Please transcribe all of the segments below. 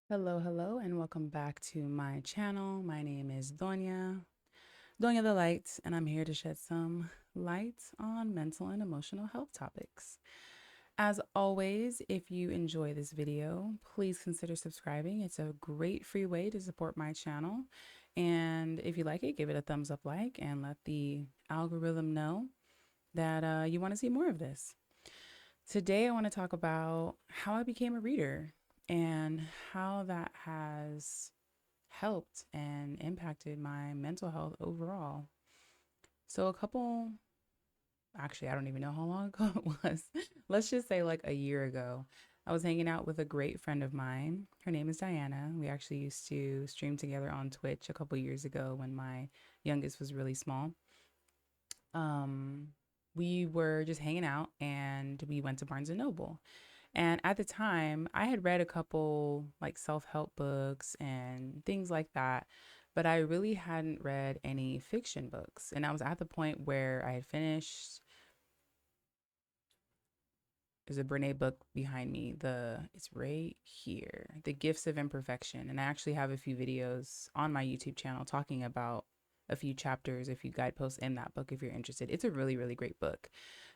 Hello, and welcome back to my channel. My name is Doña the Light, and I'm here to shed some light on mental and emotional health topics. As always, if you enjoy this video, please consider subscribing. It's a great free way to support my channel. And if you like it, give it a thumbs up like and let the algorithm know that you want to see more of this. Today, I want to talk about how I became a reader and how that has helped and impacted my mental health overall. So, actually, I don't even know how long ago it was. Let's just say like a year ago, I was hanging out with a great friend of mine. Her name is Diana. We actually used to stream together on Twitch a couple years ago when my youngest was really small. Um, we were just hanging out and we went to Barnes and Noble. And at the time, I had read a couple like self help books and things like that, but I really hadn't read any fiction books. And I was at the point where I had finished. There's a Brene book behind me. It's right here, The Gifts of Imperfection. And I actually have a few videos on my YouTube channel talking about a few chapters, a few guideposts in that book if you're interested. It's a really, really great book.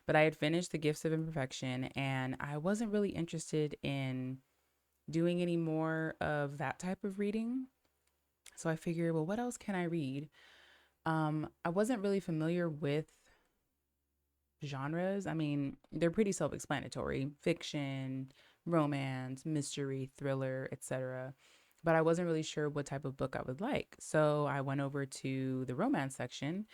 But I had finished The Gifts of Imperfection and I wasn't really interested in doing any more of that type of reading. So I figured, well, what else can I read? I wasn't really familiar with genres. I mean, they're pretty self-explanatory: fiction, romance, mystery, thriller, etc. But I wasn't really sure what type of book I would like. So I went over to the romance section,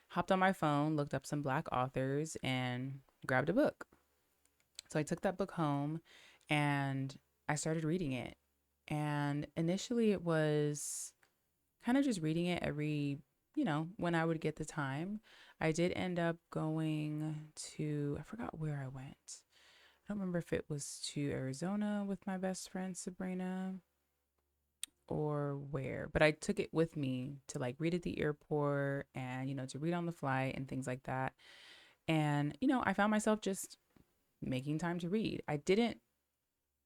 hopped on my phone, looked up some black authors, and grabbed a book. So I took that book home and I started reading it. And initially it was kind of just reading it when I would get the time. I did end up going to, I forgot where I went. I don't remember if it was to Arizona with my best friend Sabrina or where, but I took it with me to like read at the airport and, to read on the flight and things like that. And, I found myself just making time to read. I didn't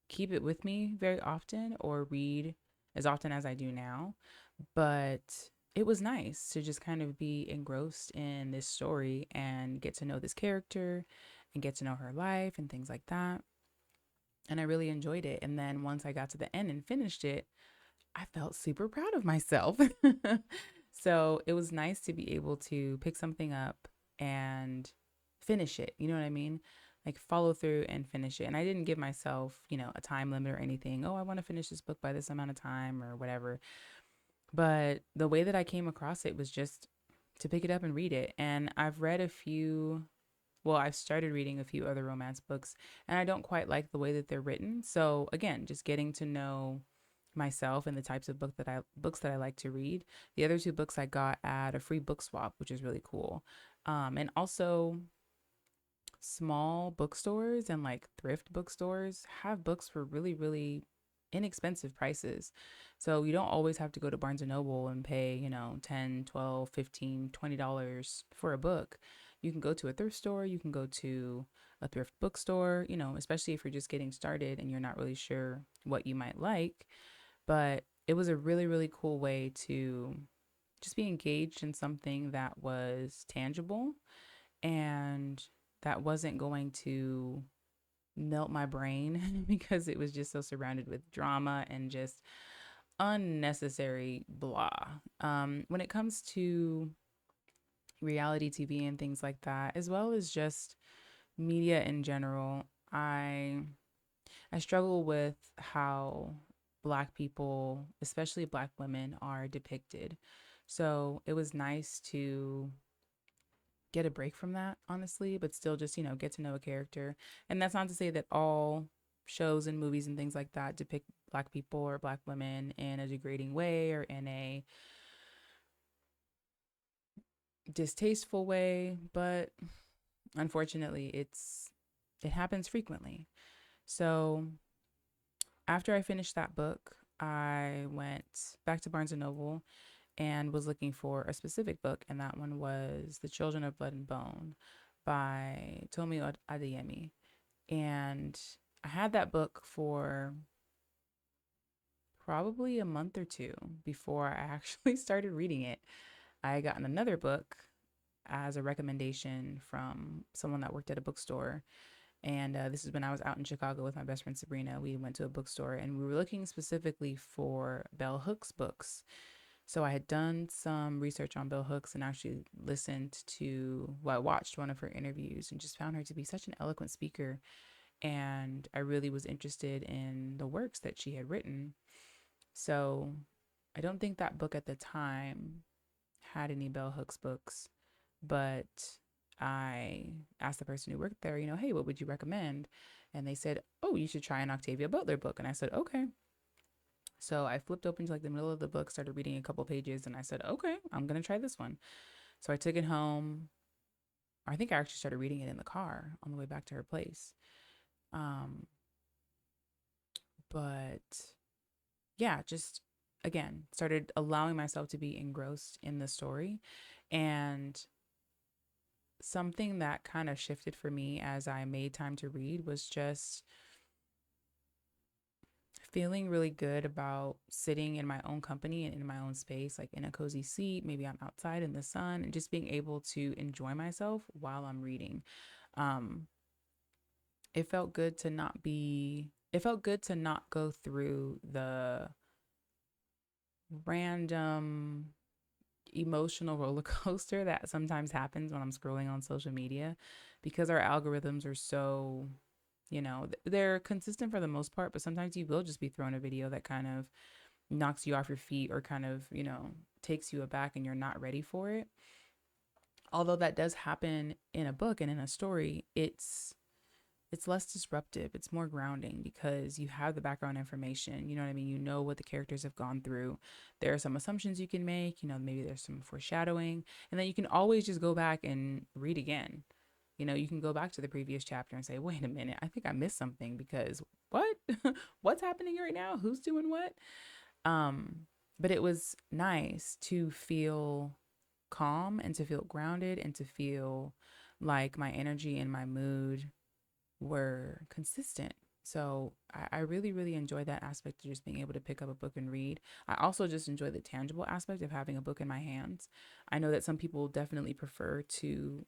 keep it with me very often or read as often as I do now, but it was nice to just kind of be engrossed in this story and get to know this character and get to know her life and things like that. And I really enjoyed it. And then once I got to the end and finished it, I felt super proud of myself. So it was nice to be able to pick something up and finish it. You know what I mean? Like follow through and finish it. And I didn't give myself, a time limit or anything. Oh, I want to finish this book by this amount of time or whatever. But the way that I came across it was just to pick it up and read it. And I've started reading a few other romance books, and I don't quite like the way that they're written. So again, just getting to know myself and the types of books that I like to read. The other two books I got at a free book swap, which is really cool. And also small bookstores and like thrift bookstores have books for really, really inexpensive prices. So you don't always have to go to Barnes and Noble and pay, 10, 12, 15, $20 for a book. You can go to a thrift store, you can go to a thrift bookstore, especially if you're just getting started and you're not really sure what you might like. But it was a really, really cool way to just be engaged in something that was tangible and that wasn't going to melt my brain because it was just so surrounded with drama and just unnecessary blah. When it comes to reality TV and things like that, as well as just media in general, I struggle with how Black people, especially Black women, are depicted. So it was nice to get a break from that, honestly, but still just, get to know a character. And that's not to say that all shows and movies and things like that depict Black people or Black women in a degrading way or in a distasteful way, but unfortunately, it happens frequently. So, after I finished that book, I went back to Barnes and Noble and was looking for a specific book, and that one was The Children of Blood and Bone by Tomi Adeyemi. And I had that book for probably a month or two before I actually started reading it. I had gotten another book as a recommendation from someone that worked at a bookstore. And this is when I was out in Chicago with my best friend Sabrina. We went to a bookstore and we were looking specifically for bell hooks books. So I had done some research on bell hooks and actually listened to, well, I watched one of her interviews and just found her to be such an eloquent speaker. And I really was interested in the works that she had written. So I don't think that book at the time had any bell hooks books, but I asked the person who worked there, hey, what would you recommend? And they said, oh, you should try an Octavia Butler book. And I said, okay. So I flipped open to like the middle of the book, started reading a couple pages, and I said, okay, I'm going to try this one. So I took it home. I think I actually started reading it in the car on the way back to her place. Um, but yeah, just again, started allowing myself to be engrossed in the story. And something that kind of shifted for me as I made time to read was just feeling really good about sitting in my own company and in my own space, like in a cozy seat. Maybe I'm outside in the sun and just being able to enjoy myself while I'm reading. Um, it felt good to not be, it felt good to not go through the random emotional roller coaster that sometimes happens when I'm scrolling on social media because our algorithms are so, they're consistent for the most part, but sometimes you will just be thrown a video that kind of knocks you off your feet or kind of, takes you aback and you're not ready for it. Although that does happen in a book and in a story, it's less disruptive. It's more grounding because you have the background information. You know what I mean? You know what the characters have gone through. There are some assumptions you can make, maybe there's some foreshadowing, and then you can always just go back and read again. You can go back to the previous chapter and say, wait a minute, I think I missed something because what? What's happening right now? Who's doing what? Um, but it was nice to feel calm and to feel grounded and to feel like my energy and my mood were consistent. So I really, really enjoy that aspect of just being able to pick up a book and read. I also just enjoy the tangible aspect of having a book in my hands. I know that some people definitely prefer to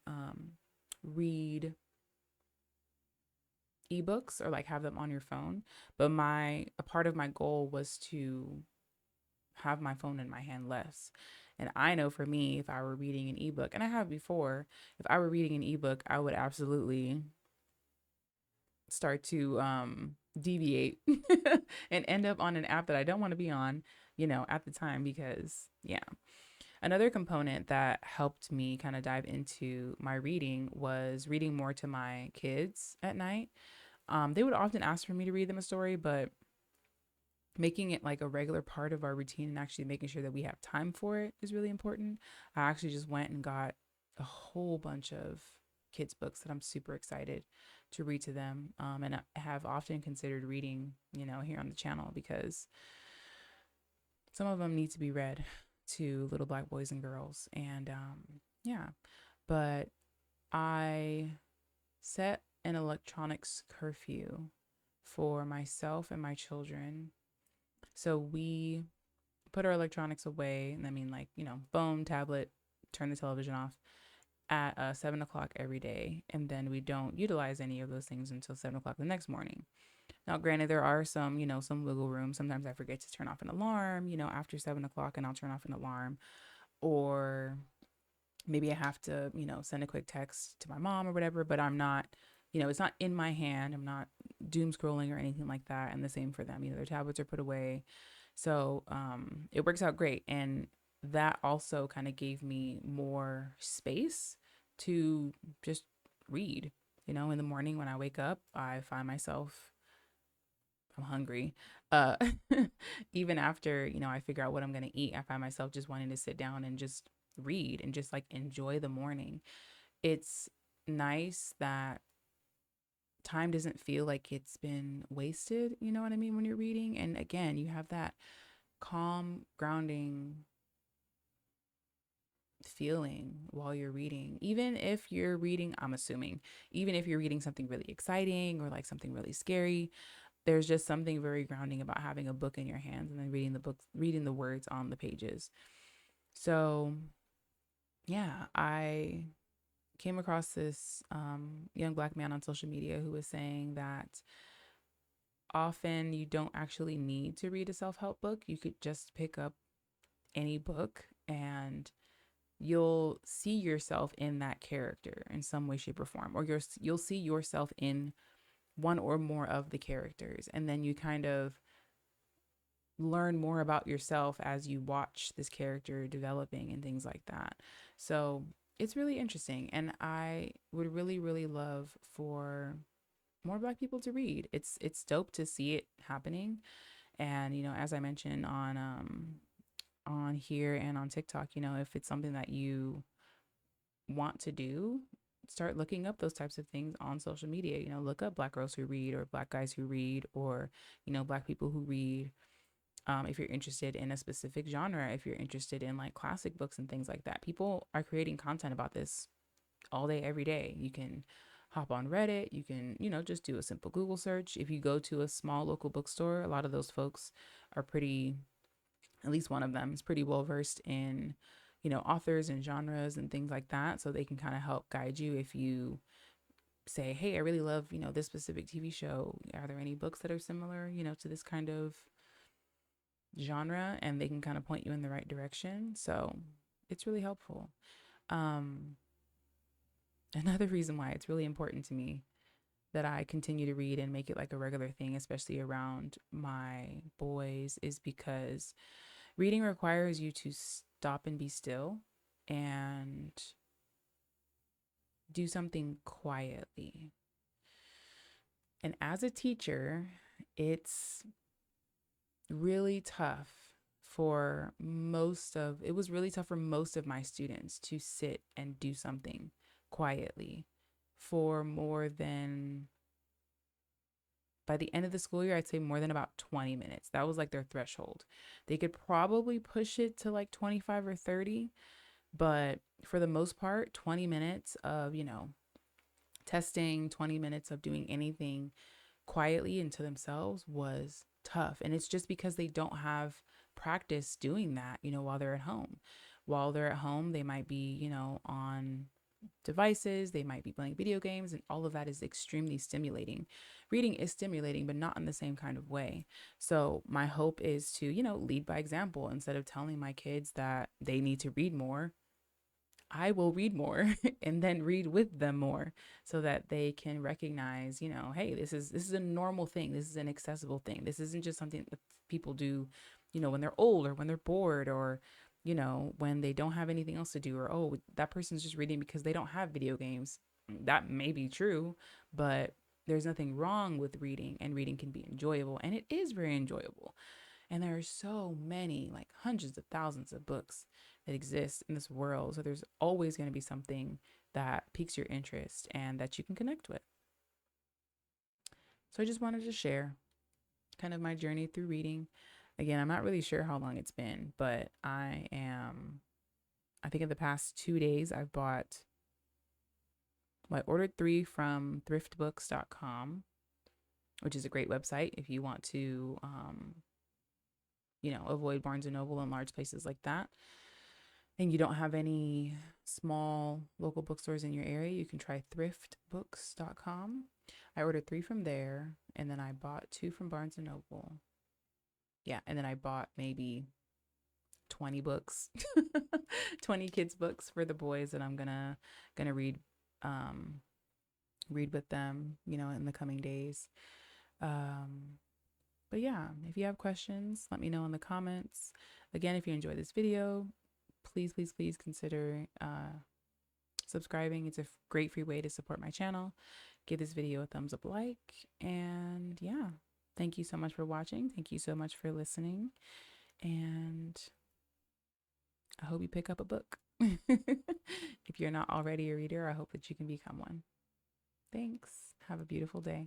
read ebooks or like have them on your phone, but a part of my goal was to have my phone in my hand less. And I know for me, if I were reading an ebook, and I have before, if I were reading an ebook, I would absolutely start to deviate and end up on an app that I don't want to be on, at the time because yeah. Another component that helped me kind of dive into my reading was reading more to my kids at night. They would often ask for me to read them a story, but making it like a regular part of our routine and actually making sure that we have time for it is really important. I actually just went and got a whole bunch of kids' books that I'm super excited to read to them. And I have often considered reading, here on the channel because some of them need to be read to little black boys and girls. And yeah, but I set an electronics curfew for myself and my children. So we put our electronics away. And I mean, like, phone, tablet, turn the television off at 7 o'clock every day. And then we don't utilize any of those things until 7 o'clock the next morning. Now, granted, there are some, some wiggle room. Sometimes I forget to turn off an alarm, after 7 o'clock, and I'll turn off an alarm. Or maybe I have to, send a quick text to my mom or whatever, but I'm not, it's not in my hand. I'm not doom scrolling or anything like that. And the same for them, their tablets are put away. So it works out great. And that also kind of gave me more space to just read. In the morning when I wake up, I find myself, I'm hungry. Uh, even after, I figure out what I'm going to eat, I find myself just wanting to sit down and just read and just like enjoy the morning. It's nice that time doesn't feel like it's been wasted, you know what I mean, when you're reading. And again, you have that calm, grounding feeling while you're reading. Even if you're reading, I'm assuming, even if you're reading something really exciting or like something really scary, there's just something very grounding about having a book in your hands and then reading the words on the pages. So, yeah, I came across this young black man on social media who was saying that often you don't actually need to read a self help book. You could just pick up any book and you'll see yourself in that character in some way, shape, or form, or you'll see yourself in one or more of the characters. And then you kind of learn more about yourself as you watch this character developing and things like that. So it's really interesting. And I would really, really love for more black people to read. It's dope to see it happening. And, as I mentioned on here and on TikTok, if it's something that you want to do, start looking up those types of things on social media. Look up black girls who read, or black guys who read, or black people who read. If you're interested in a specific genre, if you're interested in like classic books and things like that, people are creating content about this all day, every day. You can hop on Reddit. You can, just do a simple Google search. If you go to a small local bookstore, a lot of those folks are pretty, at least one of them is pretty well versed in, authors and genres and things like that. So they can kind of help guide you if you say, hey, I really love, this specific TV show. Are there any books that are similar, to this kind of genre? And they can kind of point you in the right direction. So it's really helpful. Um, Another reason why it's really important to me that I continue to read and make it like a regular thing, especially around my boys, is because reading requires you to stop and be still and do something quietly. And as a teacher, it's really tough it was really tough for most of my students to sit and do something quietly for more than, by the end of the school year, I'd say more than about 20 minutes. That was like their threshold. They could probably push it to like 25 or 30, but for the most part, 20 minutes of, testing, 20 minutes of doing anything quietly and to themselves was tough. And it's just because they don't have practice doing that, while they're at home. While they're at home, they might be, on devices, they might be playing video games, and all of that is extremely stimulating. Reading is stimulating, but not in the same kind of way. So my hope is to, lead by example. Instead of telling my kids that they need to read more, I will read more and then read with them more so that they can recognize, hey, this is a normal thing. This is an accessible thing. This isn't just something that people do, when they're old or when they're bored, or when they don't have anything else to do, or oh, that person's just reading because they don't have video games. That may be true, but there's nothing wrong with reading, and reading can be enjoyable, and it is very enjoyable. And there are so many, like hundreds of thousands of books that exist in this world. So there's always going to be something that piques your interest and that you can connect with. So I just wanted to share kind of my journey through reading. Again, I'm not really sure how long it's been, but I think in the past 2 days, I ordered 3 from thriftbooks.com, which is a great website if you want to, avoid Barnes and Noble and large places like that, and you don't have any small local bookstores in your area, you can try thriftbooks.com. I ordered 3 from there, and then I bought 2 from Barnes and Noble. Yeah, and then I bought maybe 20 books, 20 kids books for the boys that I'm gonna read with them, in the coming days. But yeah, if you have questions, let me know in the comments. Again, if you enjoyed this video, please, please, please consider subscribing. It's a great free way to support my channel. Give this video a thumbs up, like, and yeah, thank you so much for watching. Thank you so much for listening. And I hope you pick up a book. If you're not already a reader, I hope that you can become one. Thanks. Have a beautiful day.